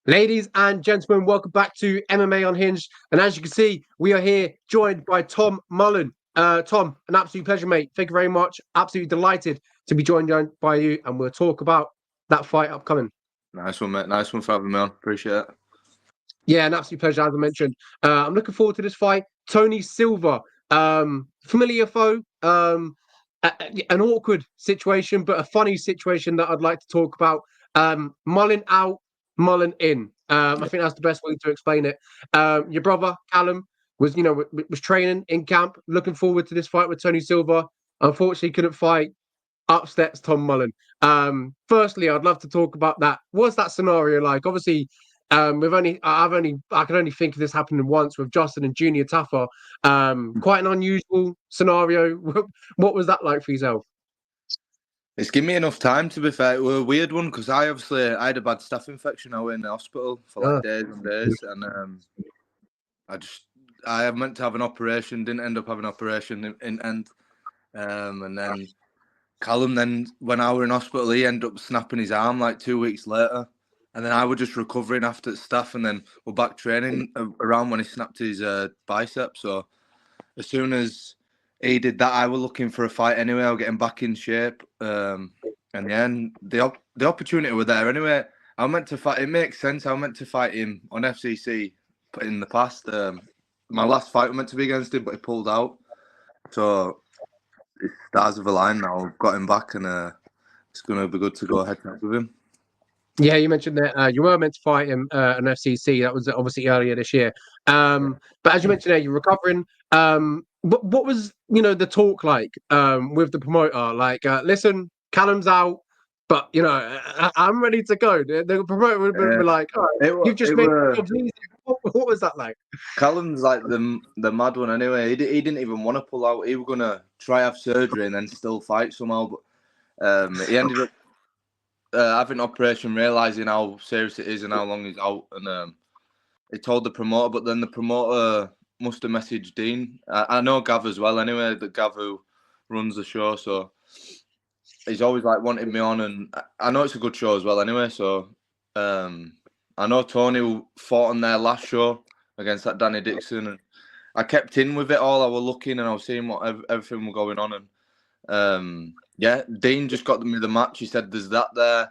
Ladies and gentlemen, welcome back to MMA Unhinged. And as you can see, we are here joined by Tom Mullen. Tom, an absolute pleasure, mate. Thank you very much. Absolutely delighted to be joined by you, and we'll talk about that fight upcoming. Nice one, mate. Nice one for having me on. Appreciate it. Yeah, an absolute pleasure, as I mentioned. I'm looking forward to this fight. Tony Silva, familiar foe, an awkward situation, but a funny situation that I'd like to talk about. Mullen out, Mullen in. I think that's the best way to explain it. Your brother Callum was training in camp, looking forward to this fight with Tony Silva. Unfortunately, couldn't fight. Up steps Tom Mullen. Firstly, I'd love to talk about that. What's that scenario like? Obviously, I can only think of this happening once with Justin and Junior Taffer. Quite an unusual scenario. What was that like for yourself? It's given me enough time, to be fair. It was a weird one because I had a bad staph infection. I was in the hospital for like days and days, and I meant to have an operation, didn't end up having an operation in end, and then Callum, then when I were in hospital, he ended up snapping his arm like 2 weeks later, and then I was just recovering after the staph, and then we're back training around when he snapped his bicep. So as soon as he did that, I was looking for a fight anyway. I was getting back in shape, and then the opportunity was there anyway. I meant to fight. It makes sense. I meant to fight him on FCC in the past. My last fight was meant to be against him, but he pulled out. So the stars have aligned now. I've got him back, and it's going to be good to go head to head with him. Yeah, you mentioned that you were meant to fight him on FCC. That was obviously earlier this year. But as you mentioned there, you're recovering. What was the talk like with the promoter? Like, listen, Callum's out, but I'm ready to go. The promoter would be like, "All right, you've just made." What was that like? Callum's like the mad one anyway. He didn't even want to pull out. He was gonna try have surgery and then still fight somehow, but he ended up having an operation, realizing how serious it is and how long he's out, and he told the promoter. But then the promoter must have messaged Dean. I know Gav as well. Anyway, the Gav who runs the show, so he's always like wanted me on, and I know it's a good show as well. Anyway, so I know Tony fought on their last show against that Danny Dixon, and I kept in with it all. I was looking and I was seeing what everything was going on, and yeah, Dean just got me the match. He said, "There's that there.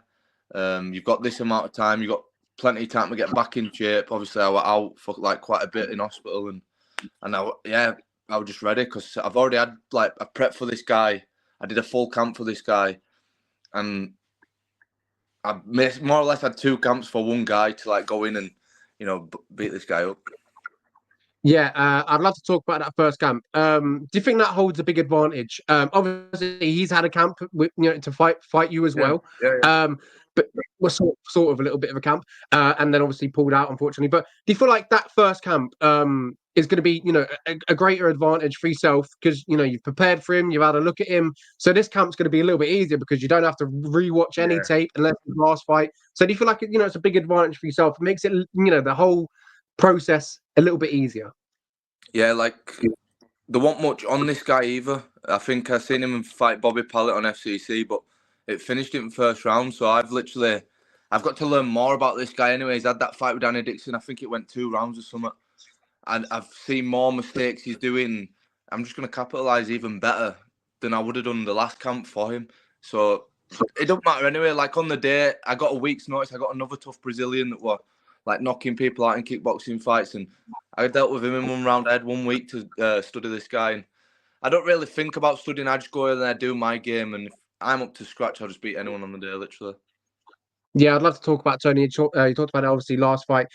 You've got this amount of time. You've got plenty of time to get back in shape." Obviously, I was out for like quite a bit in hospital, and I was just ready because I've already had like a prep for this guy. I did a full camp for this guy, and I more or less had 2 camps for one guy to like go in and beat this guy up. Yeah, I'd love to talk about that first camp. Do you think that holds a big advantage? Obviously, he's had a camp with, to fight you as well. Yeah. But was sort of a little bit of a camp, and then obviously pulled out, unfortunately. But do you feel like that first camp is going to be, a greater advantage for yourself because you've prepared for him, you've had a look at him. So this camp's going to be a little bit easier because you don't have to rewatch any tape unless the last fight. So do you feel like it's a big advantage for yourself? It makes it, the whole process a little bit easier. Yeah, like there wasn't much on this guy either. I think I seen him fight Bobby Pallett on FCC, but it finished in the first round. So I've got to learn more about this guy anyway. He's had that fight with Danny Dixon. I think it went 2 rounds or something. And I've seen more mistakes he's doing. I'm just going to capitalise even better than I would have done the last camp for him. So it don't matter anyway. Like on the day, I got a week's notice. I got another tough Brazilian that were like knocking people out in kickboxing fights, and I dealt with him in 1 round. I had 1 week to study this guy, and I don't really think about studying. I just go in there, do my game, and if I'm up to scratch, I'll just beat anyone on the day, literally. Yeah, I'd love to talk about Tony. You talked about it obviously last fight.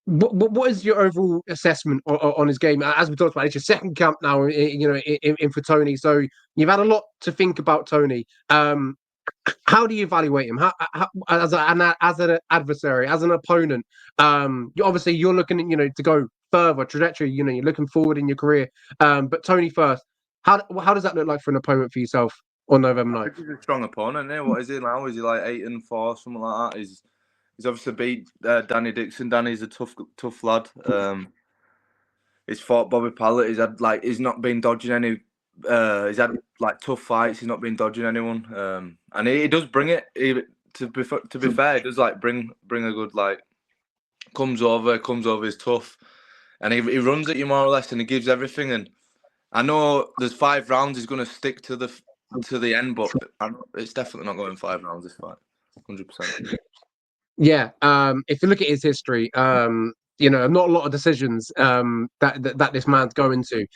What is your overall assessment on his game? As we talked about, it's your second camp now, in for Tony. So you've had a lot to think about Tony. How do you evaluate him? How as an adversary, as an opponent? You're looking at to go further trajectory. You're looking forward in your career. But Tony first, how does that look like for an opponent for yourself on November 9th? He's a strong opponent. Eh? What is he now? Is he like 8-4, something like that? He's obviously beat Danny Dixon. Danny's a tough lad. He's fought Bobby Pallett. He's not been dodging any. He's had like tough fights. He's not been dodging anyone. And he does bring it. to be fair, he does like bring a good like comes over, is tough, and he runs at you more or less, and he gives everything. And I know there's 5 rounds. He's going to stick to the end, but it's definitely not going 5 rounds this fight, 100%. Yeah, if you look at his history, not a lot of decisions that this man's going to.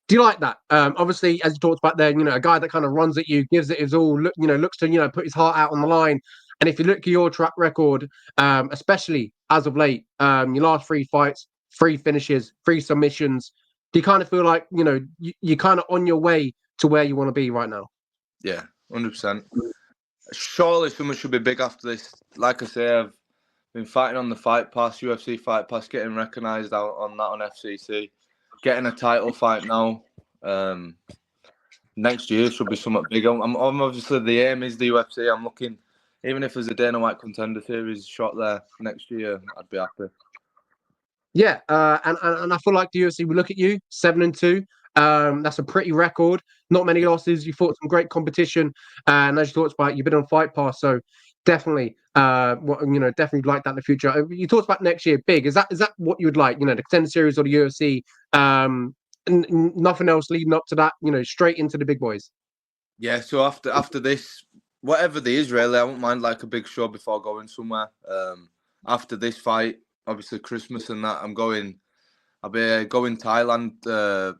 Do you like that? Obviously, as you talked about there, a guy that kind of runs at you, gives it his all, looks to put his heart out on the line. And if you look at your track record, especially as of late, your last 3 fights, 3 finishes, 3 submissions, do you kind of feel like you're kind of on your way to where you want to be right now? Yeah, 100%. Surely someone should be big after this. Like I say, I've been fighting on the Fight Pass, UFC Fight Pass, getting recognised out on that on FCC, getting a title fight now. Next year should be somewhat big. I'm obviously the aim is the UFC. I'm looking, even if there's a Dana White Contender Series shot there next year, I'd be happy. Yeah, and I feel like the UFC will look at you 7-2. That's a pretty record. Not many losses. You fought some great competition, and as you talked about, you've been on Fight Pass, so definitely, definitely like that in the future. You talked about next year, big. Is that what you would like? The Contender Series or the UFC? Nothing else leading up to that. Straight into the big boys. Yeah. So after this, whatever there is, really, I won't mind like a big show before going somewhere. After this fight, obviously Christmas and that, I'll be going Thailand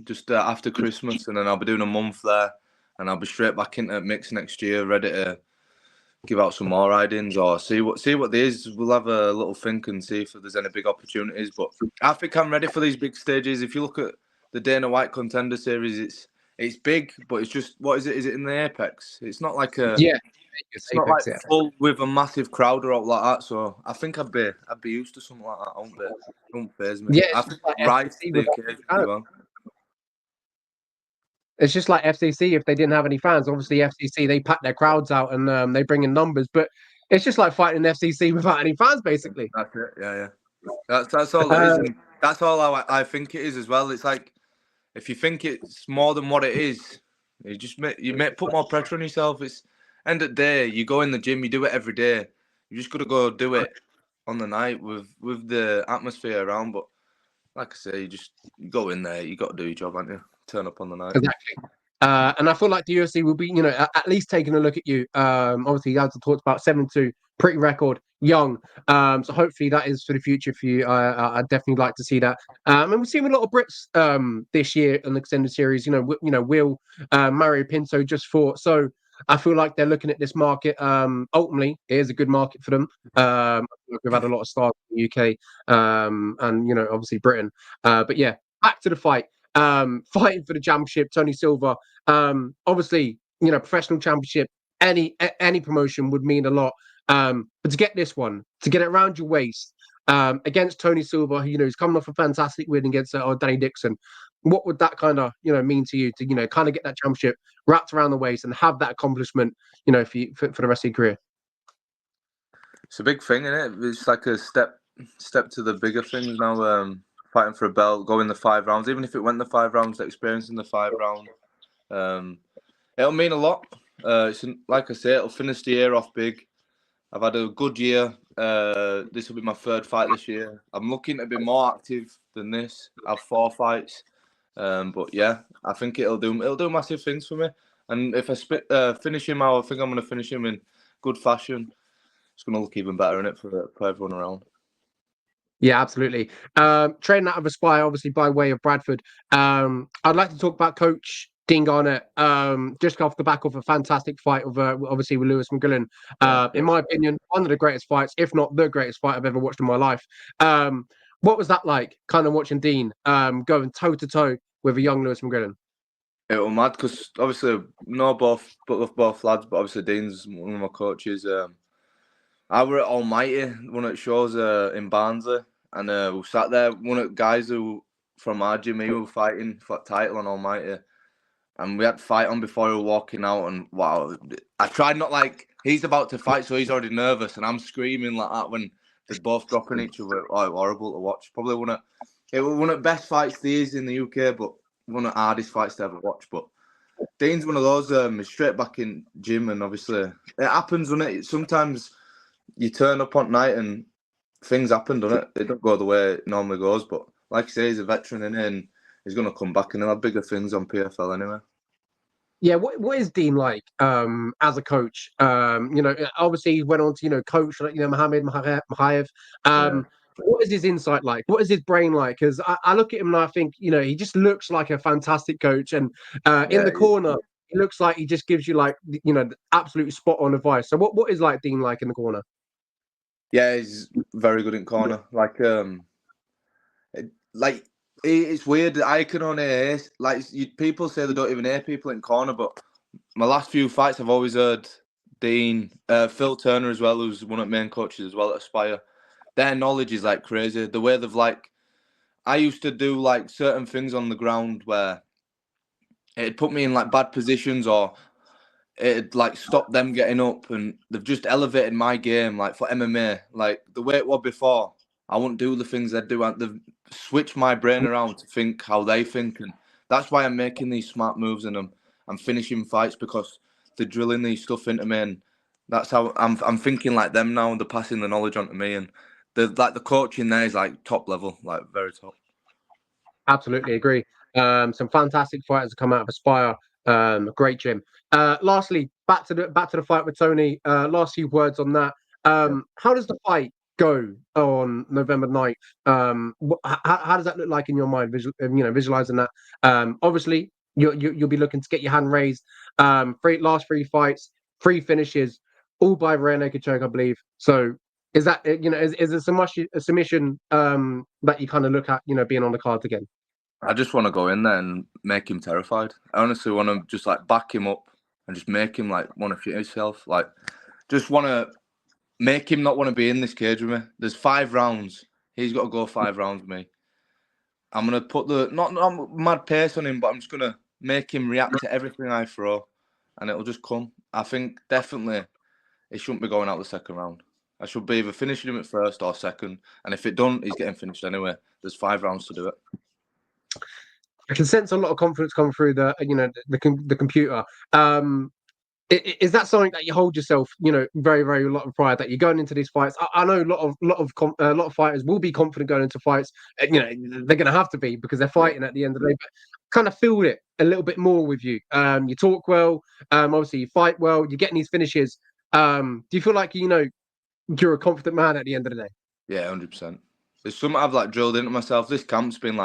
just after Christmas, and then I'll be doing a month there, and I'll be straight back into mix next year, ready to give out some more ridings or see what there is. We'll have a little think and see if there's any big opportunities. But I think I'm ready for these big stages. If you look at the Dana White Contender Series, it's big, but it's just, what is it? Is it in the Apex? It's not like it's not like full with a massive crowd or like that. So I think I'd be used to something like that. It won't faze me. Yeah, I think rise to the occasion as well. It's just like FCC if they didn't have any fans. Obviously, FCC, they pack their crowds out and they bring in numbers, but it's just like fighting FCC without any fans, basically. That's it. Yeah. That's all it is, and that's all I think it is as well. It's like if you think it's more than what it is, you put more pressure on yourself. It's end of the day, you go in the gym, you do it every day. You just got to go do it on the night with the atmosphere around. But like I say, you go in there, you got to do your job, haven't you? Turn up on the night. Exactly. And I feel like the UFC will be, at least taking a look at you. Obviously, as I talked about, 7-2, pretty record, young. So hopefully that is for the future for you. I'd definitely like to see that. And we've seen a lot of Brits this year in the extended series. Will Mario Pinto just fought. So I feel like they're looking at this market. Ultimately, it is a good market for them. We've had a lot of stars in the UK, and obviously Britain. But yeah, back to the fight. Fighting for the championship, Tony Silva. Obviously, professional championship, any promotion would mean a lot. But to get this one, to get it around your waist, against Tony Silva, who who's coming off a fantastic win against Danny Dixon, what would that kind of mean to you to kind of get that championship wrapped around the waist and have that accomplishment for the rest of your career? It's a big thing, isn't it? It's like a step to the bigger things now. Fighting for a belt, going the 5 rounds, even if it went the 5 rounds, experiencing the 5 round, it'll mean a lot. Like I say, it'll finish the year off big. I've had a good year. This will be my 3rd fight this year. I'm looking to be more active than this. I have 4 fights, but yeah, I think it'll do massive things for me. And if I finish him out, I think I'm going to finish him in good fashion. It's going to look even better in it for everyone around. Yeah, absolutely. Training out of Aspire, obviously by way of Bradford. I'd like to talk about Coach Dean Garnett, just off the back of a fantastic fight with obviously with Lewis McGrillen. In my opinion, one of the greatest fights, if not the greatest fight I've ever watched in my life. What was that like, kind of watching Dean going toe to toe with a young Lewis McGrillen? It was mad because obviously love both lads, but obviously Dean's one of my coaches. I were at Almighty, one of the shows in Barnsley, and we sat there. One of the guys who from our gym, he were fighting for the title on Almighty, and we had to fight on before we were walking out. And wow, I tried not like he's about to fight, so he's already nervous, and I'm screaming like that when they're both dropping each other. Oh, horrible to watch. Probably one of the best fights there is in the UK, but one of the hardest fights to ever watch. But Dean's one of those. He's straight back in gym, and obviously it happens, doesn't it? Sometimes you turn up on night and things happen, doesn't it? It don't go the way it normally goes. But like I say, he's a veteran in it, and he's going to come back, and he'll have bigger things on PFL anyway. Yeah, what is Dean like as a coach? Obviously he went on to coach Mohamed Mahayev. What is his insight like? What is his brain like? Because I look at him and I think he just looks like a fantastic coach, and in the corner he looks like he just gives you the absolute spot on advice. So what is like Dean like in the corner? Yeah, he's very good in corner. It's weird. I can only hear, people say they don't even hear people in corner, but my last few fights I've always heard Dean, Phil Turner as well, who's one of the main coaches as well at Aspire. Their knowledge is like crazy. The way they've I used to do certain things on the ground where it'd put me in bad positions, or it'd stop them getting up, and they've just elevated my game for MMA. The way it was before, I wouldn't do the things they'd do. They've switched my brain around to think how they think, and that's why I'm making these smart moves, and I'm finishing fights because they're drilling these stuff into me, and that's how I'm thinking like them now, and they're passing the knowledge on to me, and the coaching there is top level, very top. Absolutely agree. Some fantastic fighters have come out of Aspire. Great gym. Lastly, back to the fight with Tony. Last few words on that. How does the fight go on November 9th? How does that look like in your mind? Visualizing that. Obviously, you'll be looking to get your hand raised. Last three fights, 3 finishes, all by rear naked choke, I believe. So is that is it a submission that you kind of look at being on the cards again? I just want to go in there and make him terrified. I honestly want to just back him up and just make him want to shoot himself. Just want to make him not want to be in this cage with me. There's 5 rounds. He's got to go 5 rounds with me. I'm gonna put not mad pace on him, but I'm just gonna make him react to everything I throw, and it'll just come. I think definitely it shouldn't be going out the second round. I should be either finishing him at first or second, and if it don't, he's getting finished anyway. There's 5 rounds to do it. I can sense a lot of confidence coming through the computer. Is that something that you hold yourself, very, very a lot of pride that you're going into these fights? I know a lot of fighters will be confident going into fights. They're going to have to be because they're fighting at the end of the day. But kind of feel it a little bit more with you. You talk well. Obviously, you fight well. You're getting these finishes. Do you feel like you're a confident man at the end of the day? Yeah, 100%. There's something I've drilled into myself. This camp's been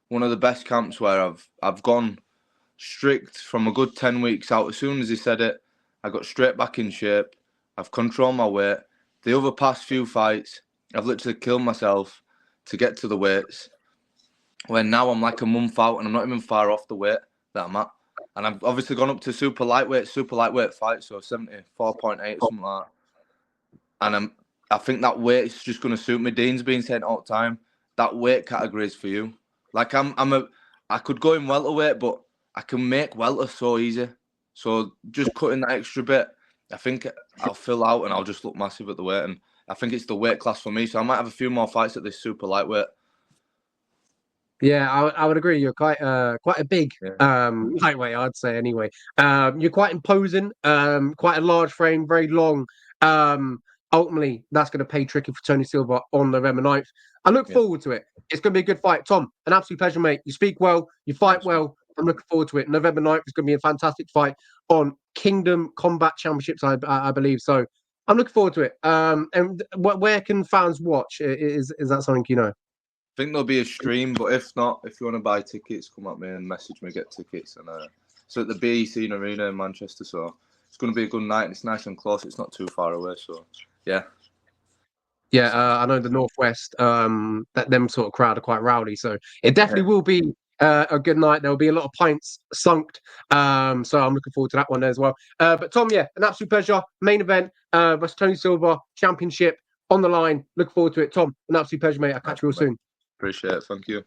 one of the best camps where I've gone strict from a good 10 weeks out. As soon as he said it, I got straight back in shape. I've controlled my weight. The other past few fights, I've literally killed myself to get to the weights. When now I'm a month out and I'm not even far off the weight that I'm at. And I've obviously gone up to super lightweight fight, so 74.8, something like that. And I think that weight is just going to suit me. Dean's been saying all the time, that weight category is for you. I could go in welterweight, but I can make welter so easy. So just cutting that extra bit, I think I'll fill out and I'll just look massive at the weight. And I think it's the weight class for me. So I might have a few more fights at this super lightweight. Yeah, I would agree. You're quite a big lightweight, I'd say anyway. You're quite imposing, quite a large frame, very long. Ultimately, that's going to pay tricky for Tony Silva on November 9th. I look forward to it. It's going to be a good fight. Tom, an absolute pleasure, mate. You speak well, you fight well. I'm looking forward to it. November 9th is going to be a fantastic fight on Kingdom Combat Championships, I believe. So I'm looking forward to it. And where can fans watch? Is that something you know? I think there'll be a stream, but if not, if you want to buy tickets, come at me and message me, get tickets. And so at the BEC Arena in Manchester, so it's going to be a good night. It's nice and close. It's not too far away, so yeah. Yeah, I know the Northwest, that them sort of crowd are quite rowdy, so it definitely will be a good night. There'll be a lot of pints sunk, so I'm looking forward to that one as well. But Tom, yeah, an absolute pleasure. Main event versus Tony Silva, championship on the line. Look forward to it. Tom, an absolute pleasure, mate. I'll catch you all soon. Appreciate it. Thank you.